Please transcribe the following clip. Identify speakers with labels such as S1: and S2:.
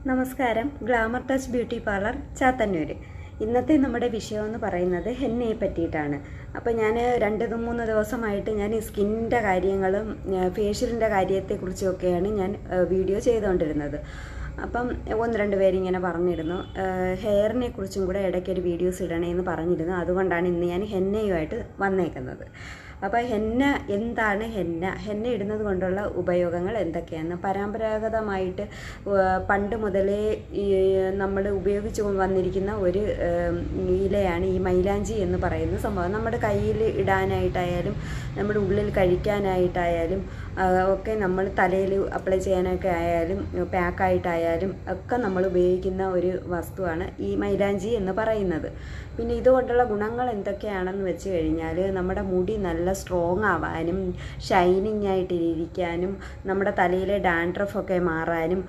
S1: നമസ്കാരം. Glamour touch beauty parlour Chathannoor. ഇന്നത്തെ നമ്മുടെ വിഷയം എന്ന് പറയുന്നത് ഹെന്നയെ പറ്റിയിട്ടാണ്. അപ്പോൾ ഞാൻ 2-3 ദിവസമായിട്ട് ഞാൻ സ്കിന്നിൻ്റെ കാര്യങ്ങളും ഫേഷ്യലിൻ്റെ കാര്യത്തെക്കുറിച്ചൊക്കെയാണ് ഞാൻ വീഡിയോ ചെയ്തുകൊണ്ടിരുന്നത്. അപ്പം 1-2 പേരിങ്ങനെ പറഞ്ഞിരുന്നു ഹെയറിനെ കുറിച്ചും കൂടെ ഇടയ്ക്കൊരു വീഡിയോസ് ഇടണമെന്ന് പറഞ്ഞിരുന്നു. അതുകൊണ്ടാണ് ഇന്ന് ഞാൻ ഹെന്നയുമായിട്ട് വന്നേക്കുന്നത്. അപ്പോൾ ഹെന്ന എന്താണ്? ഹെന്ന ഇടുന്നത് കൊണ്ടുള്ള ഉപയോഗങ്ങൾ എന്തൊക്കെയാണ്? പരമ്പരാഗതമായിട്ട് പണ്ട് മുതലേ നമ്മൾ ഉപയോഗിച്ച് വന്നിരിക്കുന്ന ഒരു ഇലയാണ് ഈ മൈലാഞ്ചി എന്ന് പറയുന്ന സംഭവം. നമ്മുടെ കയ്യിൽ ഇടാനായിട്ടായാലും നമ്മുടെ ഉള്ളിൽ കഴിക്കാനായിട്ടായാലും ഒക്കെ നമ്മൾ തലയിൽ അപ്ലൈ ചെയ്യാനൊക്കെ ആയാലും പാക്കായിട്ടായാലും ഒക്കെ നമ്മൾ ഉപയോഗിക്കുന്ന ഒരു വസ്തുവാണ് ഈ മൈലാഞ്ചി എന്ന് പറയുന്നത്. പിന്നെ ഇതുകൊണ്ടുള്ള ഗുണങ്ങൾ എന്തൊക്കെയാണെന്ന് വെച്ച് കഴിഞ്ഞാൽ നമ്മുടെ മുടി നല്ല സ്ട്രോങ് ആവാനും ഷൈനിങ് ആയിട്ടിരിക്കാനും നമ്മുടെ തലയിലെ ഡാൻഡ്രഫൊക്കെ മാറാനും